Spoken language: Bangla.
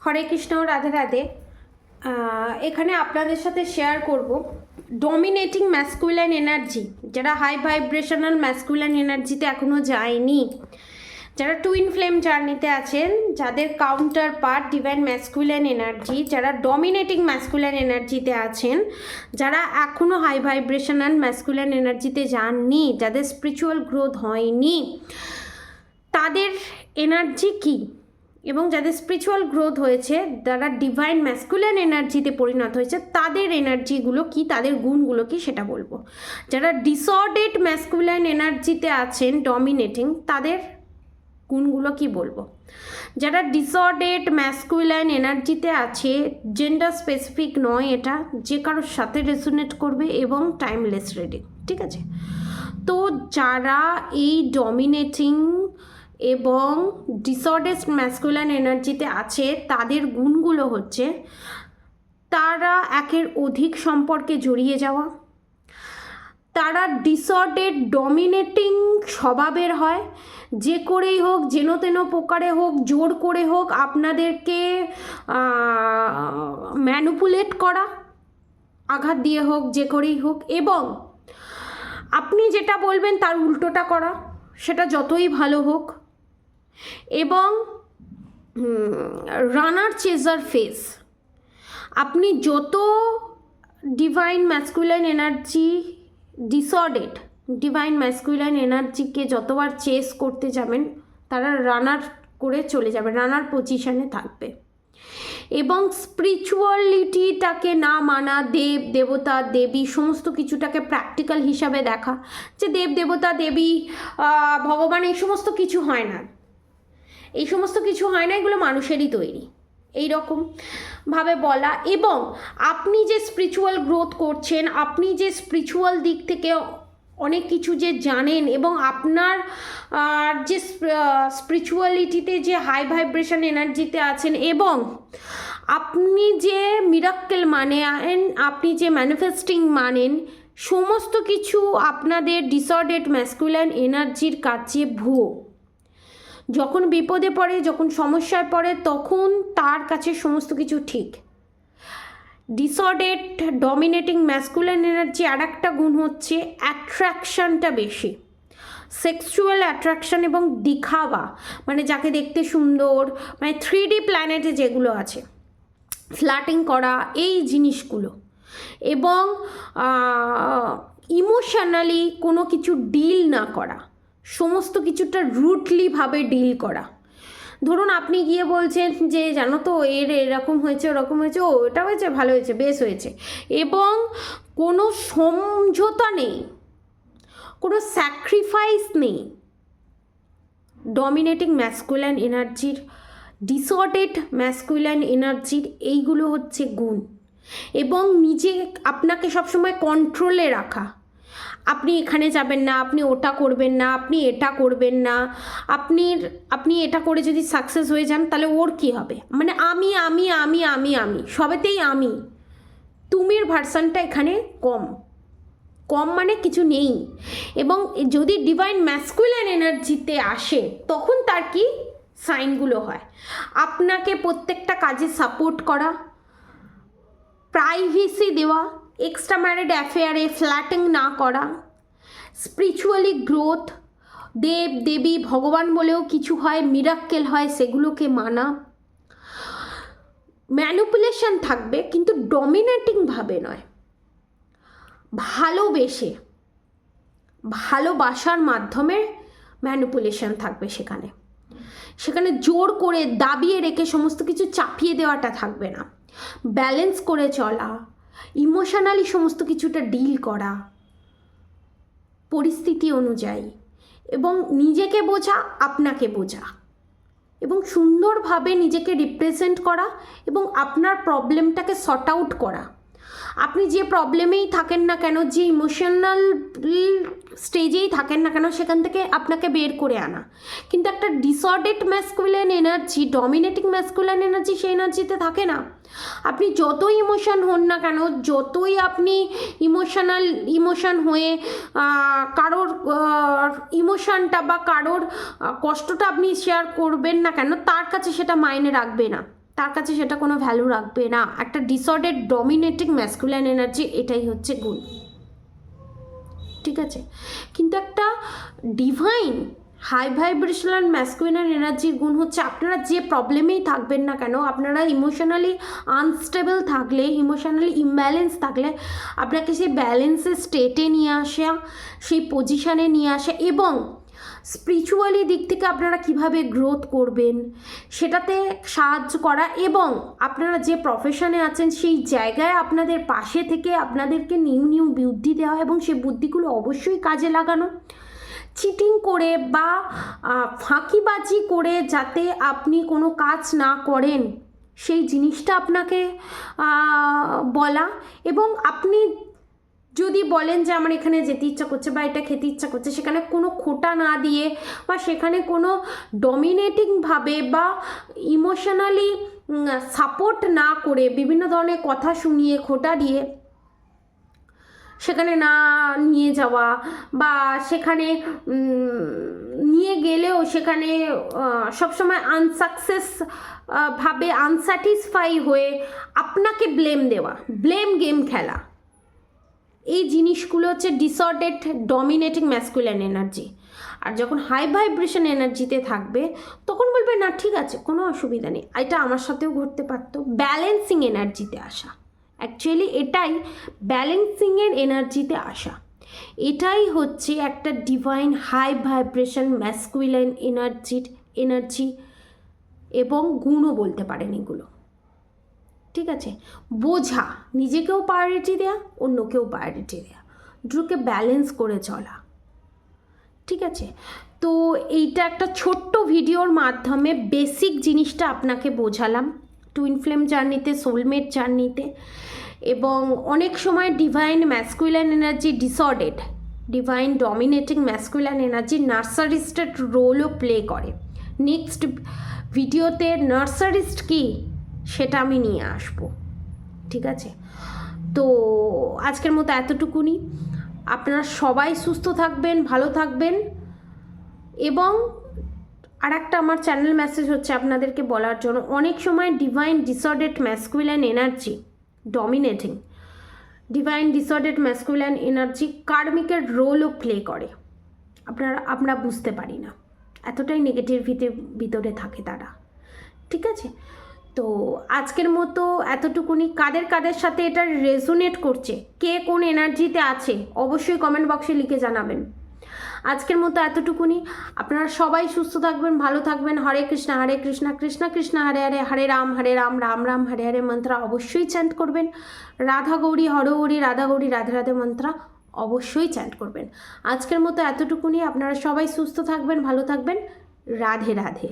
হরে কৃষ্ণ, রাধে রাধে। এখানে আপনাদের সাথে শেয়ার করব ডমিনেটিং ম্যাসকুলাইন এনার্জি, যারা হাই ভাইব্রেশনাল ম্যাসকুলাইন এনার্জিতে এখনও যায়নি, যারা টুইন ফ্লেম জার্নিতে আছেন, যাদের counter part divine masculine energy, যারা ডমিনেটিং ম্যাসকুলাইন এনার্জিতে আছেন, যারা এখনও হাই ভাইব্রেশনাল ম্যাসকুলাইন এনার্জিতে যাননি, যাদের স্পিরিচুয়াল গ্রোথ হয়নি, তাদের এনার্জি কী, এবং যাদের স্পিরিচুয়াল গ্রোথ হয়েছে, যারা ডিভাইন ম্যাসকুলাইন এনার্জিতে পরিণত হয়েছে, তাদের এনার্জিগুলো কি, তাদের গুণগুলো কি, সেটা বলবো। যারা ডিসঅর্ডেড ম্যাসকুলাইন এনার্জিতে আছেন ডমিনেটিং, তাদের গুণগুলো কি বলবো। যারা ডিসঅর্ডেড ম্যাসকুলাইন এনার্জিতে আছে, জেন্ডার স্পেসিফিক নয়, এটা যে কারোর সাথে রেজোনেট করবে এবং টাইমলেস রিডিং, ঠিক আছে। তো যারা এই ডমিনেটিং এবং ডিসঅর্ডার ম্যাসকুলাইন এনার্জিতে আছে, তাদের গুণগুলো হচ্ছে তারা একের অধিক সম্পর্কে জড়িয়ে যাওয়া, তারা ডিসঅর্ডার ডমিনেটিং স্বভাবের হয়, যে করেই হোক, যেন তেন প্রকারে হোক, জোর করে হোক আপনাদেরকে ম্যানিপুলেট করা, আঘাত দিয়ে হোক, যে করেই হোক, এবং আপনি যেটা বলবেন তার উল্টোটা করা, সেটা যতই ভালো হোক, এবং রানার চেজার ফেস। আপনি যত divine masculine energy, disordered divine masculine এনার্জিকে যতবার চেস করতে যাবেন, তারা রানার করে চলে যাবে, রানার পজিশনে থাকবে। এবং স্পিরিচুয়ালিটিটাকে না মানা, দেব দেবতা দেবী সমস্ত কিছুটাকে প্র্যাকটিক্যাল হিসাবে দেখা, যে দেব দেবতা দেবী ভগবান এই সমস্ত কিছু হয় না, এই সমস্ত কিছু হয় না, এগুলো মানুষেরই তৈরি, এই রকম ভাবে বলা। এবং আপনি যে স্পিরিচুয়াল গ্রোথ করছেন, আপনি যে স্পিরিচুয়াল দিক থেকে অনেক কিছু যে জানেন, এবং আপনার যে স্পিরিচুয়ালিটিতে যে হাই ভাইব্রেশন এনার্জিতে আছেন, এবং আপনি যে মিরাক্কেল মানেন, আপনি যে ম্যানিফেস্টিং মানেন, সমস্ত কিছু আপনাদের ডিসঅর্ডার ম্যাসকুলাইন এনার্জির কাছে ভুয়ো। যখন বিপদে পড়ে, যখন সমস্যায় পড়ে, তখন তার কাছে সমস্ত কিছু ঠিক। ডিসঅর্ডার ডমিনেটিং ম্যাসকুলাইন এনার্জি আর একটা গুণ হচ্ছে অ্যাট্রাকশানটা বেশি, সেক্সুয়াল অ্যাট্রাকশান এবং দিখাওয়া, মানে যাকে দেখতে সুন্দর, মানে 3D প্ল্যানেটে যেগুলো আছে, ফ্ল্যাটিং করা, এই জিনিসগুলো, এবং ইমোশনালি কোনো কিছু ডিল না করা, সমস্ত কিছুটা রুটলিভাবে ডিল করা। ধরুন আপনি গিয়ে বলছেন যে জানো তো এর এরকম হয়েছে, ওরকম হয়েছে, ও এটা হয়েছে, ভালো হয়েছে, বেশ হয়েছে, এবং কোনো সমঝোতা নেই, কোনো স্যাক্রিফাইস নেই। ডমিনেটিং ম্যাসকুলাইন এনার্জির, ডিসঅর্ডার ম্যাসকুলাইন এনার্জির এইগুলো হচ্ছে গুণ। এবং নিজে আপনাকে সবসময় কন্ট্রোলে রাখা, আপনি এখানে যাবেন না, আপনি ওটা করবেন না, আপনি এটা করবেন না, আপনি এটা করে যদি সাকসেস হয়ে যান তাহলে ওর কি হবে, মানে আমি আমি আমি আমি আমি সবেতেই আমি, তুমির ভার্সানটা এখানে কম, কম মানে কিছু নেই। এবং যদি ডিভাইন ম্যাসকুলাইন এনার্জিতে আসে, তখন তার কি সাইনগুলো হয়, আপনাকে প্রত্যেকটা কাজে সাপোর্ট করা, প্রাইভেসি দেওয়া, এক্সট্রা ম্যারিড অ্যাফেয়ারে ফ্ল্যাটিং না করা, স্পিরিচুয়ালি গ্রোথ, দেব দেবী ভগবান বলেও কিছু হয়, মিরাক্কেল হয়, সেগুলোকে মানা, ম্যানিপুলেশন থাকবে, কিন্তু ডমিনেটিংভাবে নয়, ভালোবেসে, ভালোবাসার মাধ্যমে ম্যানিপুলেশন থাকবে, সেখানে সেখানে জোর করে দাবিয়ে রেখে সমস্ত কিছু চাপিয়ে দেওয়াটা থাকবে না, ব্যালেন্স করে চলা, ইমোশনালি সমস্ত কিছুটা ডিল করা পরিস্থিতি অনুযায়ী, এবং নিজেকে বোঝা, আপনাকে বোঝা, এবং সুন্দরভাবে নিজেকে রিপ্রেজেন্ট করা, এবং আপনার প্রবলেমটাকে সর্ট আউট করা। আপনি যে প্রবলেমেই থাকেন না কেন, যে ইমোশনাল স্টেজেই থাকেন না কেন, সেখান থেকে আপনাকে বের করে আনা। কিন্তু একটা disorder masculine energy, dominating masculine energy, সেই এনার্জিতে থাকে না। আপনি যতই ইমোশন হন না কেন, যতই আপনি ইমোশন হয়ে কারোর ইমোশনটা বা কারোর কষ্টটা আপনি শেয়ার করবেন না কেন, তার কাছে সেটা মাইনে রাখবে না। তার কাছে সেটা কোনো ভ্যালু রাখবে না। একটা ডিসঅর্ডার ডমিনেটিং ম্যাসকুলাইন এনার্জি, এটাই হচ্ছে গুণ, ঠিক আছে। কিন্তু একটা ডিভাইন হাই ভাইব্রেশনাল ম্যাসকুলিন এনার্জির গুণ হচ্ছে আপনারা যে প্রবলেমেই থাকবেন না কেন, আপনারা ইমোশনালি আনস্টেবল থাকলে, ইমোশনালি ইমব্যালেন্স থাকলে আপনাকে সেই ব্যালেন্সের স্টেটে নিয়ে আসা, সেই পজিশানে নিয়ে আসা, এবং স্পিরিচুয়ালি দিক থেকে আপনারা কিভাবে গ্রোথ করবেন সেটাতে সাহায্য করা, এবং আপনারা যে প্রফেশনে আছেন সেই জায়গায় আপনাদের পাশে থেকে আপনাদেরকে নিউ নিউ বুদ্ধি দেওয়া, এবং সেই বুদ্ধিগুলো অবশ্যই কাজে লাগানো। চিটিং করে বা ফাঁকিবাজি করে যাতে আপনি কোনো কাজ না করেন সেই জিনিসটা আপনাকে বলা, এবং আপনি যদি বলেন যে আমার এখানে যেতে ইচ্ছা করছে বা এটা খেতে ইচ্ছা করছে, সেখানে কোনো খোটা না দিয়ে বা সেখানে কোনো ডমিনেটিংভাবে বা ইমোশনালি সাপোর্ট না করে বিভিন্ন ধরনের কথা শুনিয়ে খোটা দিয়ে সেখানে না নিয়ে যাওয়া, বা সেখানে নিয়ে গেলেও সেখানে সবসময় আনসাকসেস ভাবে আনস্যাটিসফাই হয়ে আপনাকে ব্লেম দেওয়া, ব্লেম গেম খেলা, এই জিনিসগুলো হচ্ছে ডিসঅর্ডার্ড ডমিনেটিং ম্যাসকুলিন এনার্জি। আর যখন হাই ভাইব্রেশন এনার্জিতে থাকবে তখন বলবে না ঠিক আছে কোনো অসুবিধা নেই, এটা আমার সাথেও ঘটতে পারতো। ব্যালেন্সিং এনার্জিতে আসা, অ্যাকচুয়ালি এটাই ব্যালেন্সিংয়ের এনার্জিতে আসা, এটাই হচ্ছে একটা divine high vibration masculine energy এবং গুণও বলতে পারেন এগুলো, ঠিক আছে। বোঝা, নিজেকেও প্রায়োরিটি দেয়া, অন্যকেও প্রায়োরিটি দেয়া, দুটোকে ব্যালেন্স করে চলা, ঠিক আছে। তো এইটা একটা ছোট্ট ভিডিওর মাধ্যমে বেসিক জিনিসটা আপনাকে বোঝালাম টুইন ফ্লেম জার্নিতে, সোলমেট জার্নিতে। এবং অনেক সময় divine masculine energy disordered divine dominating masculine energy নার্সারিস্টের রোলও প্লে করে। নেক্সট ভিডিওতে নার্সারিস্ট কি সেটা আমি নিয়ে আসবো, ঠিক আছে। তো আজকের মতো এতটুকুনি। আপনারা সবাই সুস্থ থাকবেন, ভালো থাকবেন। এবং আর একটা আমার চ্যানেল মেসেজ হচ্ছে আপনাদেরকে বলার জন্য, অনেক সময় divine disordered masculine energy dominating divine disordered masculine energy কার্মিকের রোলও প্লে করে, আমরা বুঝতে পারি না, এতটাই নেগেটিভিটির ভিতরে থাকে তারা, ঠিক আছে। তো আজকের মতো এতটুকুনি। কাদের কাদের সাথে এটা রেজোনেট করছে, কে কোন এনার্জিতে আছে, অবশ্যই কমেন্ট বক্সে লিখে জানাবেন। আজকের মতো এতটুকুনি। আপনারা সবাই সুস্থ থাকবেন, ভালো থাকবেন। হরে কৃষ্ণ কৃষ্ণ কৃষ্ণ হরে হরে, হরে রাম রাম রাম হরে হরে মন্ত্র অবশ্যই চ্যান্ট করবেন। রাধা গৌরী হর গৌরী, রাধা গৌরী রাধে রাধে মন্ত্র অবশ্যই চ্যান্ট করবেন। আজকের মতো এতটুকুনি। আপনারা সবাই সুস্থ থাকবেন, ভালো থাকবেন। রাধে রাধে।